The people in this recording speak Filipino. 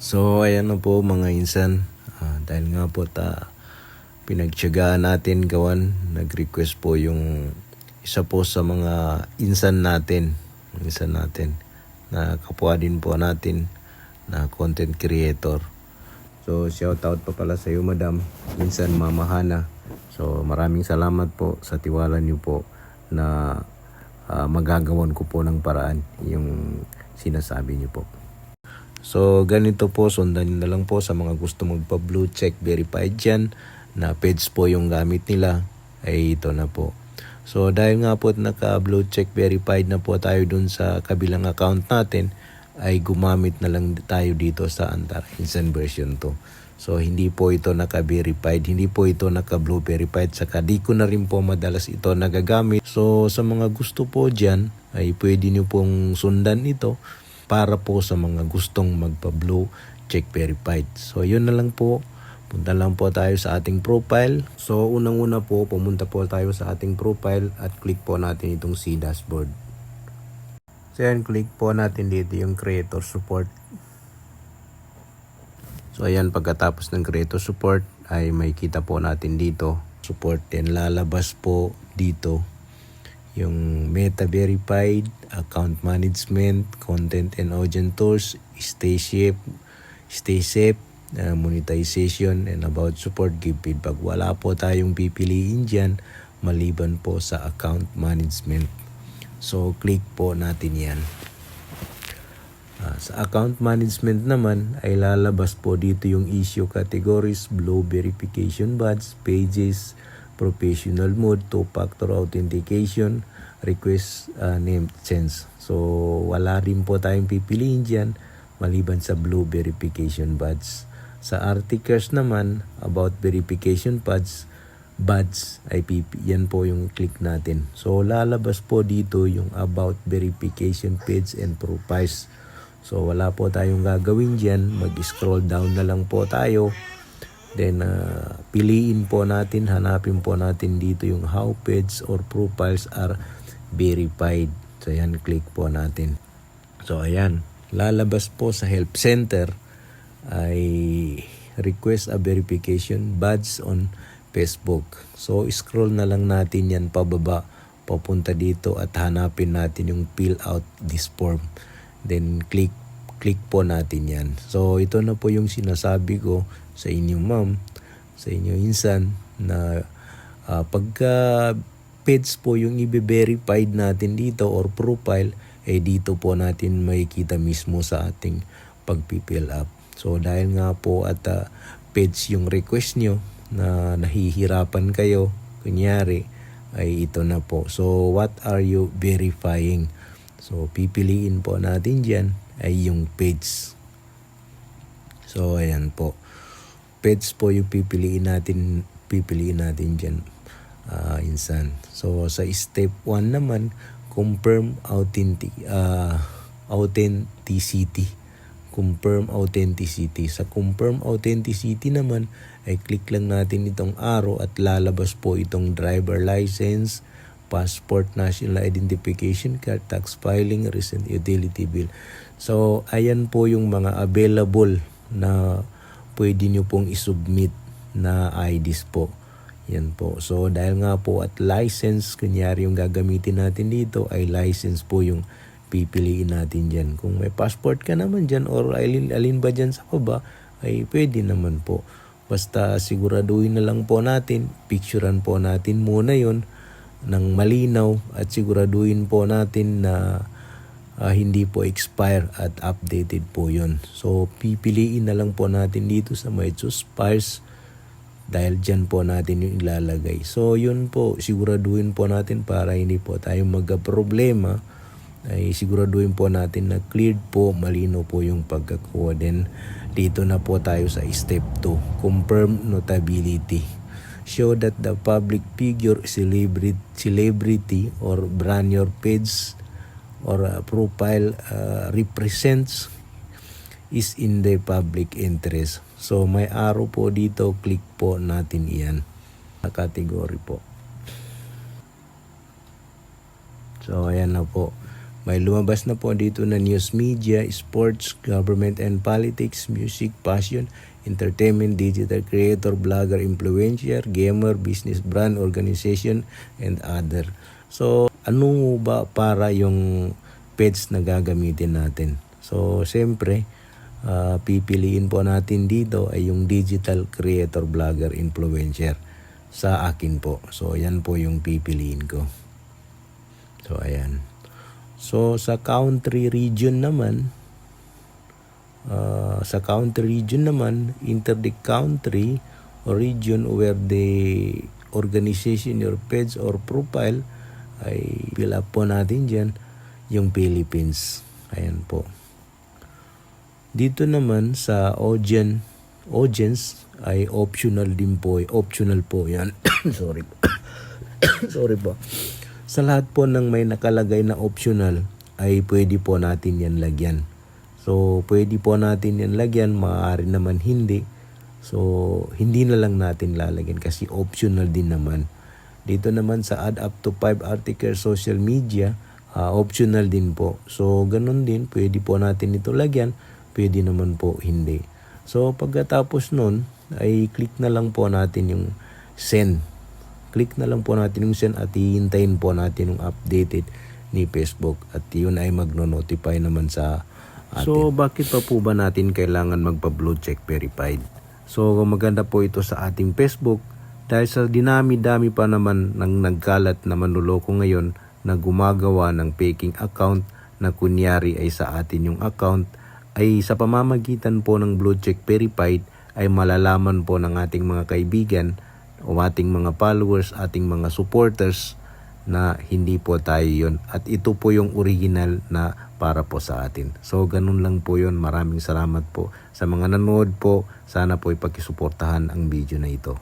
So ayan na po mga insan, dahil nga po pinagtiyagaan natin gawan, nag-request po yung isa po sa mga insan natin na kapwa din po natin na content creator. So shout out pa pala sa iyo madam, insan Mama Hana. So maraming salamat po sa tiwala niyo po na magagawan ko po ng paraan yung sinasabi niyo po. So ganito po, sundan nyo na lang po sa mga gusto magpa blue check verified dyan na page po yung gamit nila, ay ito na po. So dahil nga po naka blue check verified na po tayo dun sa kabilang account natin, ay gumamit na lang tayo dito sa Antara Insan version 2. So hindi po ito naka verified, hindi po ito naka blue verified, saka di ko na rin po madalas ito nagagamit. So sa mga gusto po dyan, ay pwede nyo pong sundan ito para po sa mga gustong magpa-blue check verified. So yun na lang po. Punta lang po tayo sa ating profile. So unang-una po, pumunta po tayo sa ating profile at click po natin itong C dashboard. So yan, click po natin dito yung creator support. So ayan, pagkatapos ng creator support ay may kita po natin dito support, then lalabas po dito yung Meta Verified, Account Management, Content and Audience Tools, Stay Safe, Monetization, and About Support, Give Feedback. Wala po tayong pipiliin dyan maliban po sa Account Management. So click po natin yan. Sa Account Management naman ay lalabas po dito yung issue categories, Blue Verification Badge, Pages, Professional Mode, Two-Factor Authentication, Request Name Change. So wala rin po tayong pipiliin dyan maliban sa Blue Verification Badge. Sa articles naman, About Verification Badge ay yan po yung click natin. So lalabas po dito yung About Verification Page and Profiles. So wala po tayong gagawin dyan, mag-scroll down na lang po tayo. Then piliin po natin, hanapin po natin dito yung how page or profiles are verified. So ayan, click po natin. So ayan, lalabas po sa help center ay request a verification badge on Facebook. So scroll na lang natin yan pababa, papunta dito at hanapin natin yung fill out this form. Then click po natin yan. So ito na po yung sinasabi ko sa inyong ma'am, sa inyong insan na pagka page po yung i-verified natin dito or profile, dito po natin makikita mismo sa ating pag-fill up. So dahil nga po at page yung request nyo na nahihirapan kayo, kunyari, ay ito na po. So what are you verifying? So pipiliin po natin dyan ay yung page. So ayan po. Page po yung pipiliin natin dyan, insan. So sa step 1 naman, confirm authenticity. Confirm authenticity. Sa confirm authenticity naman, ay click lang natin itong arrow at lalabas po itong driver license, passport, national identification card, tax filing, recent utility bill. So ayan po yung mga available na pwede nyo pong isubmit na IDs po. Yan po. So dahil nga po at license, kunyari yung gagamitin natin dito ay license po yung pipiliin natin dyan. Kung may passport ka naman dyan or alin ba dyan sa baba, ay pwede naman po. Basta siguraduhin na lang po natin, picturean po natin muna yon ng malinaw at siguraduhin po natin na hindi po expire at updated po yon. So pipiliin na lang po natin dito sa may choose files dahil dyan po natin yung ilalagay. So yun po, siguraduhin po natin para hindi po tayo magka-problema, ay siguraduhin po natin na cleared po, malino po yung pagkakuha. Then dito na po tayo sa step 2, confirm notability. Show that the public figure, celebrity or brand your page or profile represents is in the public interest. So may arrow po dito, click po natin iyan na category po. So ayan na po, May lumabas na po dito na news media, sports, government and politics, music, fashion, entertainment, digital creator, blogger, influencer, gamer, business brand, organization, and other. So, ano ba para yung page na gagamitin natin? So, siyempre, pipiliin po natin dito ay yung digital creator, blogger, influencer sa akin po. So, yan po yung pipiliin ko. So, ayan. So, sa country region naman, enter the country or region where the organization, your page or profile ay fill up po natin dyan yung Philippines. Ayan po. Dito naman sa audience ay optional din po. Optional po yan. Sorry po. Sorry po. Sa lahat po ng may nakalagay na optional ay pwede po natin yan lagyan. So, pwede po natin yan lagyan. Maaari naman hindi. So, hindi na lang natin lalagyan kasi optional din naman. Dito naman sa add up to 5 articles social media, optional din po. So, ganun din. Pwede po natin ito lagyan. Pwede naman po hindi. So, pagkatapos nun, ay click na lang po natin yung send. Click na lang po natin yung send at hihintayin po natin yung updated ni Facebook. At yun ay magno-notify naman sa atin. So, bakit pa po ba natin kailangan magpa-blue check verified? So, maganda po ito sa ating Facebook dahil sa dinami-dami pa naman ng nagkalat na manloloko ngayon na gumagawa ng faking account na kunyari ay sa atin yung account, ay sa pamamagitan po ng blue check verified ay malalaman po ng ating mga kaibigan o ating mga followers, ating mga supporters na hindi po tayo yun. At ito po yung original na para po sa atin. So, ganun lang po yun. Maraming salamat po sa mga nanood po. Sana po ipagsuportahan ang video na ito.